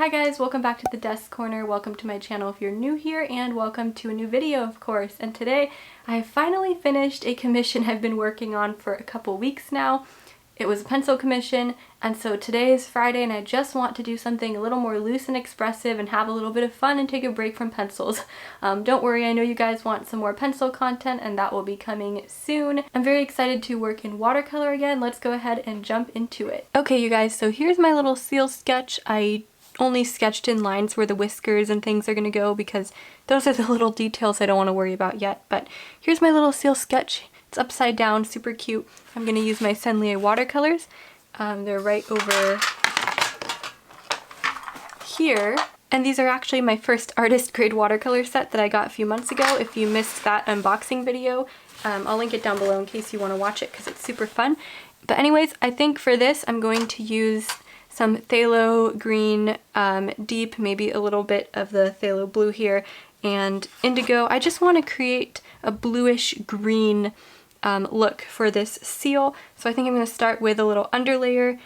Hi guys, welcome back to the desk corner. Welcome to my channel if you're new here, and welcome to a new video, of course. And today I have finally finished a commission I've been working on for a couple weeks now. It was a pencil commission, and so today is Friday and I just want to do something a little more loose and expressive and have a little bit of fun and take a break from pencils. Don't worry, I know you guys want some more pencil content and that will be coming soon. I'm very excited to work in watercolor again. Let's go ahead and jump into it. Okay, you guys, so here's my little seal sketch. I only sketched in lines where the whiskers and things are going to go because those are the little details I don't want to worry about yet. But here's my little seal sketch. It's upside down, super cute. I'm going to use my Sennelier Watercolors. They're right over here. And these are actually my first artist grade watercolor set that I got a few months ago. If you missed that unboxing video, I'll link it down below in case you want to watch it because it's super fun. But anyways, I think for this I'm going to use some phthalo green, deep, maybe a little bit of the phthalo blue here, and indigo. I just want to create a bluish green look for this seal. So I think I'm going to start with a little underlayer.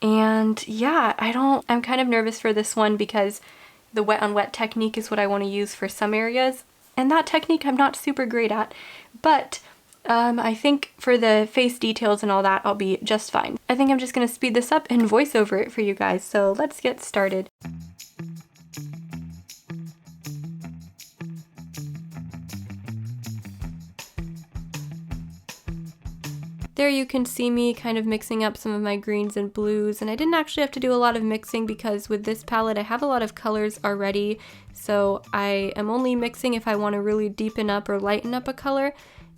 And yeah, I'm kind of nervous for this one because the wet on wet technique is what I want to use for some areas. And that technique I'm not super great at, but I think for the face details and all that, I'll be just fine. I think I'm just going to speed this up and voice over it for you guys, so let's get started. There you can see me kind of mixing up some of my greens and blues, and I didn't actually have to do a lot of mixing because with this palette I have a lot of colors already, so I am only mixing if I want to really deepen up or lighten up a color.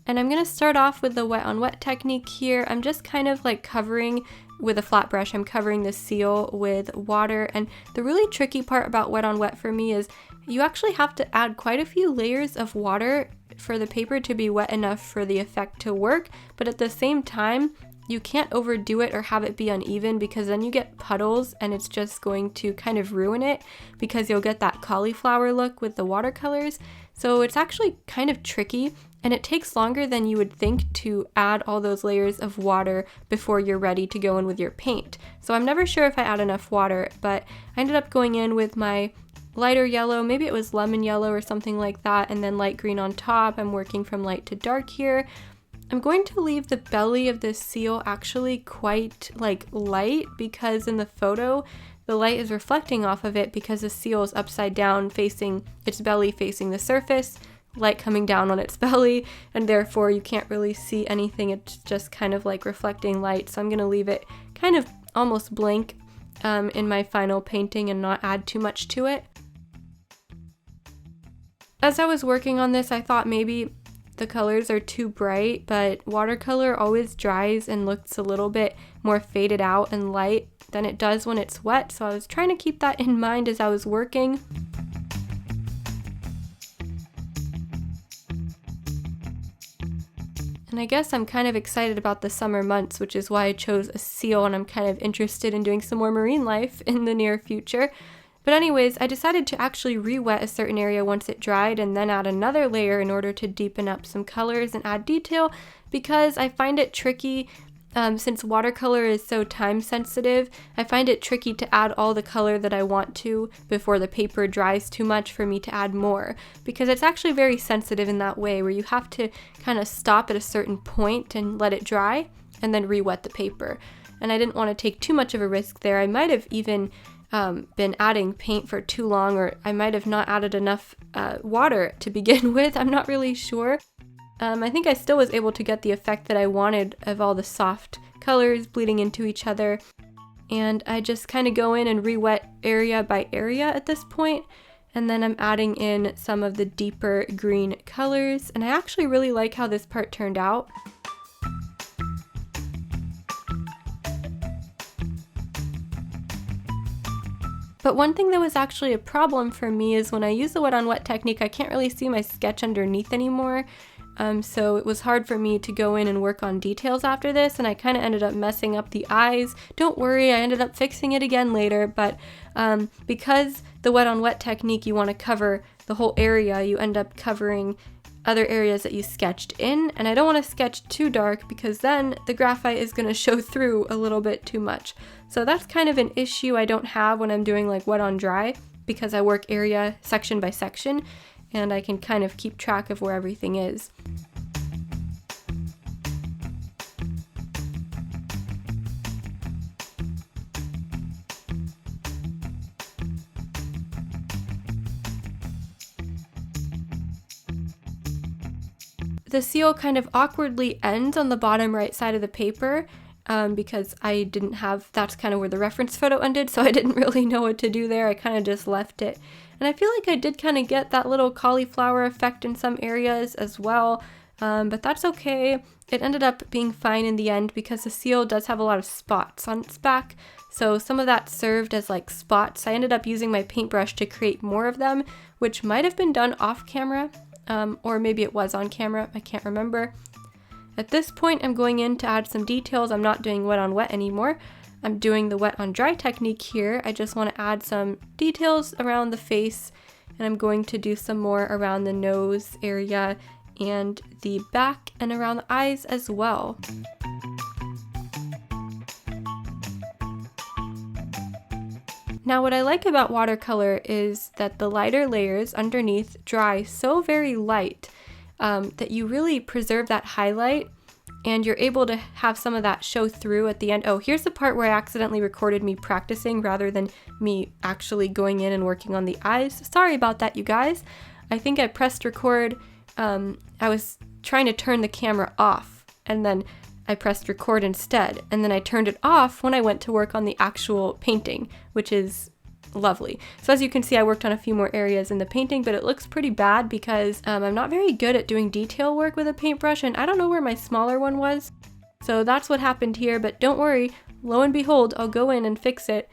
And I'm going to start off with the wet on wet technique here. I'm just kind of like covering with a flat brush, I'm covering the seal with water. And the really tricky part about wet on wet for me is you actually have to add quite a few layers of water for the paper to be wet enough for the effect to work. But at the same time, you can't overdo it or have it be uneven because then you get puddles and it's just going to kind of ruin it because you'll get that cauliflower look with the watercolors. So it's actually kind of tricky. And it takes longer than you would think to add all those layers of water before you're ready to go in with your paint. So I'm never sure if I add enough water, but I ended up going in with my lighter yellow, maybe it was lemon yellow or something like that, and then light green on top. I'm working from light to dark here. I'm going to leave the belly of this seal actually quite like light because in the photo, the light is reflecting off of it because the seal is upside down facing its belly facing the surface. Light coming down on its belly, and therefore you can't really see anything. It's just kind of like reflecting light, so I'm going to leave it kind of almost blank in my final painting and not add too much to it. As I was working on this, I thought maybe the colors are too bright, but watercolor always dries and looks a little bit more faded out and light than it does when it's wet, so I was trying to keep that in mind as I was working. And I guess I'm kind of excited about the summer months, which is why I chose a seal, and I'm kind of interested in doing some more marine life in the near future. But anyways, I decided to actually re-wet a certain area once it dried and then add another layer in order to deepen up some colors and add detail because I find it tricky. Since watercolor is so time sensitive, I find it tricky to add all the color that I want to before the paper dries too much for me to add more, because it's actually very sensitive in that way where you have to kind of stop at a certain point and let it dry and then re-wet the paper. And I didn't want to take too much of a risk there. I might have even been adding paint for too long, or I might have not added enough water to begin with. I'm not really sure. I think I still was able to get the effect that I wanted of all the soft colors bleeding into each other. And I just kind of go in and re-wet area by area at this point. And then I'm adding in some of the deeper green colors. And I actually really like how this part turned out. But one thing that was actually a problem for me is when I use the wet on wet technique, I can't really see my sketch underneath anymore. So it was hard for me to go in and work on details after this, and I kind of ended up messing up the eyes. Don't worry, I ended up fixing it again later, but because the wet on wet technique, you want to cover the whole area, you end up covering other areas that you sketched in, and I don't want to sketch too dark because then the graphite is going to show through a little bit too much. So that's kind of an issue I don't have when I'm doing like wet on dry, because I work area section by section and I can kind of keep track of where everything is. The seal kind of awkwardly ends on the bottom right side of the paper because I didn't have, that's kind of where the reference photo ended, so I didn't really know what to do there. I kind of just left it. And I feel like I did kind of get that little cauliflower effect in some areas as well, but that's okay. It ended up being fine in the end because the seal does have a lot of spots on its back, so some of that served as like spots. I ended up using my paintbrush to create more of them, which might have been done off camera. Or maybe it was on camera, I can't remember. At this point, I'm going in to add some details. I'm not doing wet on wet anymore. I'm doing the wet on dry technique here. I just want to add some details around the face, and I'm going to do some more around the nose area and the back and around the eyes as well. Now what I like about watercolor is that the lighter layers underneath dry so very light that you really preserve that highlight, and you're able to have some of that show through at the end. Oh, here's the part where I accidentally recorded me practicing rather than me actually going in and working on the eyes. Sorry about that, you guys. I think I pressed record. I was trying to turn the camera off, and then I pressed record instead, and then I turned it off when I went to work on the actual painting, which is lovely. So as you can see, I worked on a few more areas in the painting, but it looks pretty bad because I'm not very good at doing detail work with a paintbrush, and I don't know where my smaller one was. So that's what happened here, but don't worry, lo and behold, I'll go in and fix it.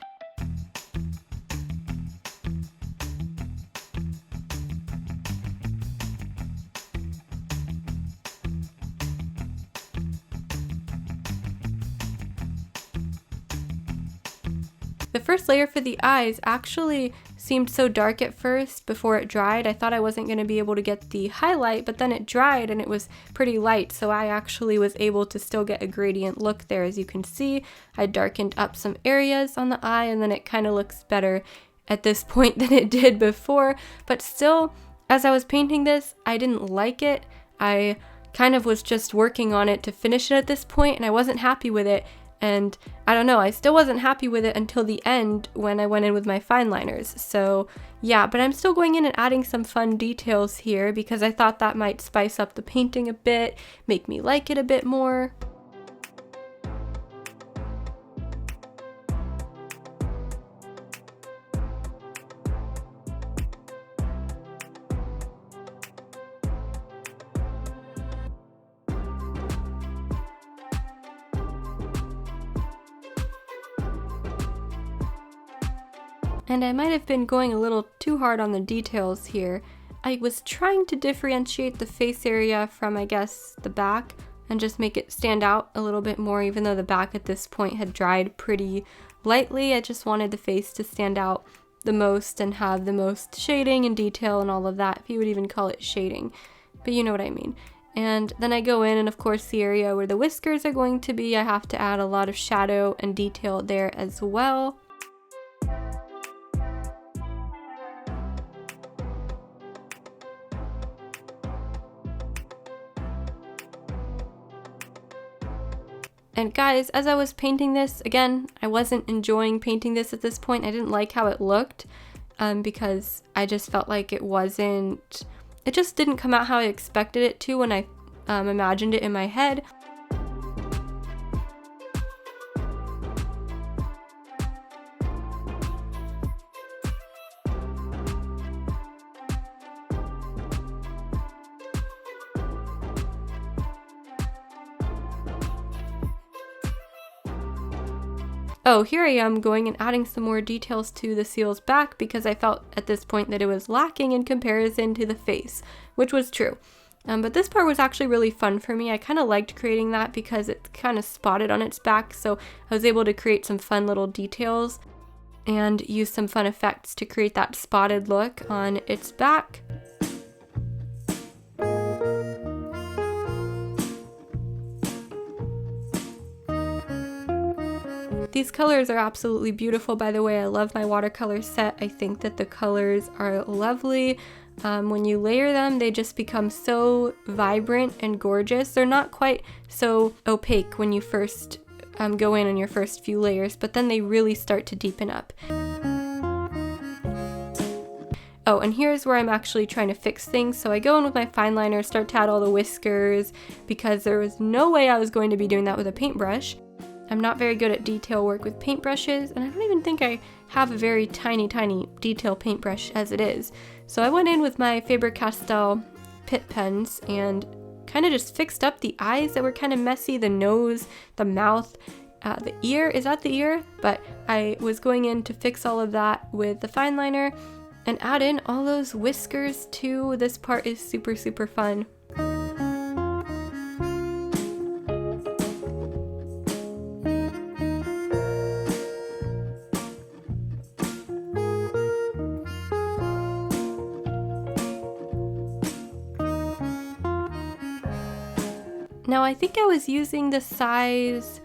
The first layer for the eyes actually seemed so dark at first before it dried. I thought I wasn't going to be able to get the highlight, but then it dried and it was pretty light, so I actually was able to still get a gradient look there. As you can see, I darkened up some areas on the eye, and then it kind of looks better at this point than it did before, but still, as I was painting this, I didn't like it. I kind of was just working on it to finish it at this point, and I wasn't happy with it. And I don't know, I still wasn't happy with it until the end when I went in with my Fineliners. So yeah, but I'm still going in and adding some fun details here because I thought that might spice up the painting a bit, make me like it a bit more. And I might have been going a little too hard on the details here. I was trying to differentiate the face area from, I guess, the back and just make it stand out a little bit more, even though the back at this point had dried pretty lightly. I just wanted the face to stand out the most and have the most shading and detail and all of that, if you would even call it shading, but you know what I mean. And then I go in, and of course the area where the whiskers are going to be, I have to add a lot of shadow and detail there as well. And guys, as I was painting this, again, I wasn't enjoying painting this at this point. I didn't like how it looked because I just felt like it just didn't come out how I expected it to when I imagined it in my head. Oh, here I am going and adding some more details to the seal's back because I felt at this point that it was lacking in comparison to the face, which was true. But this part was actually really fun for me. I kind of liked creating that because it's kind of spotted on its back, so I was able to create some fun little details and use some fun effects to create that spotted look on its back. These colors are absolutely beautiful, by the way. I love my watercolor set. I think that the colors are lovely. When you layer them, they just become so vibrant and gorgeous. They're not quite so opaque when you first go in on your first few layers, but then they really start to deepen up. Oh, and here's where I'm actually trying to fix things. So I go in with my fine liner, start to add all the whiskers, because there was no way I was going to be doing that with a paintbrush. I'm not very good at detail work with paintbrushes, and I don't even think I have a very tiny detail paintbrush as it is. So I went in with my Faber-Castell Pitt pens and kind of just fixed up the eyes that were kind of messy, the nose, the mouth, the ear. Is that the ear? But I was going in to fix all of that with the fine liner and add in all those whiskers too. This part is super fun. Now I think I was using the size,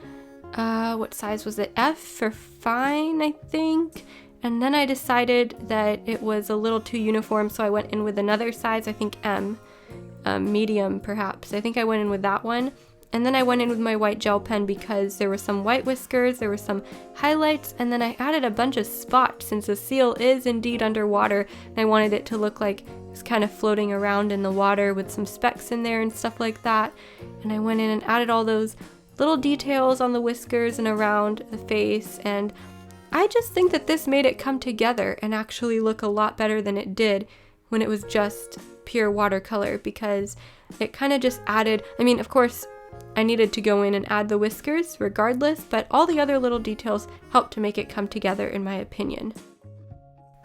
what size was it? F for fine, I think. And then I decided that it was a little too uniform, so I went in with another size, I think M, medium perhaps. I think I went in with that one. And then I went in with my white gel pen because there were some white whiskers, there were some highlights, and then I added a bunch of spots since the seal is indeed underwater, and I wanted it to look like it was kind of floating around in the water with some specks in there and stuff like that. And I went in and added all those little details on the whiskers and around the face, and I just think that this made it come together and actually look a lot better than it did when it was just pure watercolor, because it kind of just added, I mean, of course, I needed to go in and add the whiskers regardless, but all the other little details helped to make it come together in my opinion.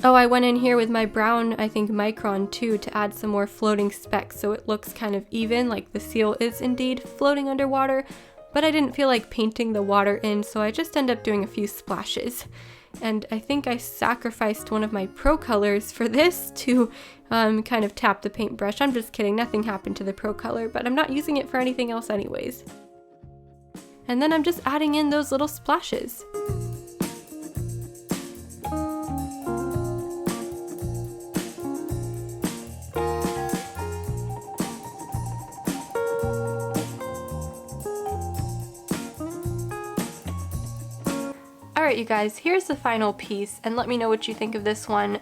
Oh, I went in here with my brown, I think micron too, to add some more floating specks so it looks kind of even, like the seal is indeed floating underwater. But I didn't feel like painting the water in, so I just ended up doing a few splashes. And I think I sacrificed one of my pro colors for this to kind of tap the paintbrush. I'm just kidding, nothing happened to the pro color, but I'm not using it for anything else anyways. And then I'm just adding in those little splashes. Alright you guys, here's the final piece, and let me know what you think of this one.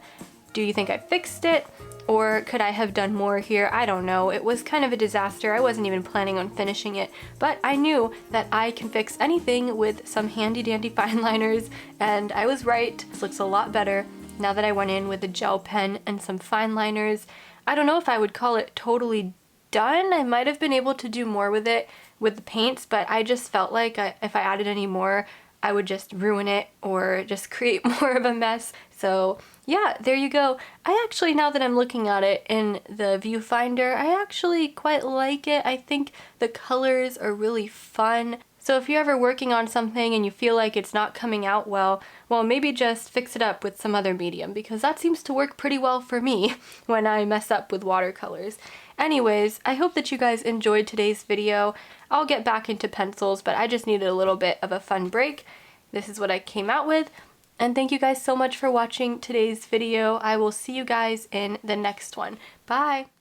Do you think I fixed it? Or could I have done more here? I don't know. It was kind of a disaster. I wasn't even planning on finishing it, but I knew that I can fix anything with some handy dandy fine liners, and I was right. This looks a lot better now that I went in with a gel pen and some fine liners. I don't know if I would call it totally done. I might have been able to do more with it with the paints, but I just felt like if I added any more, I would just ruin it or just create more of a mess. So yeah, there you go. I actually, now that I'm looking at it in the viewfinder, I actually quite like it. I think the colors are really fun. So if you're ever working on something and you feel like it's not coming out well, maybe just fix it up with some other medium, because that seems to work pretty well for me when I mess up with watercolors. Anyways, I hope that you guys enjoyed today's video. I'll get back into pencils, but I just needed a little bit of a fun break. This is what I came out with. And thank you guys so much for watching today's video. I will see you guys in the next one. Bye!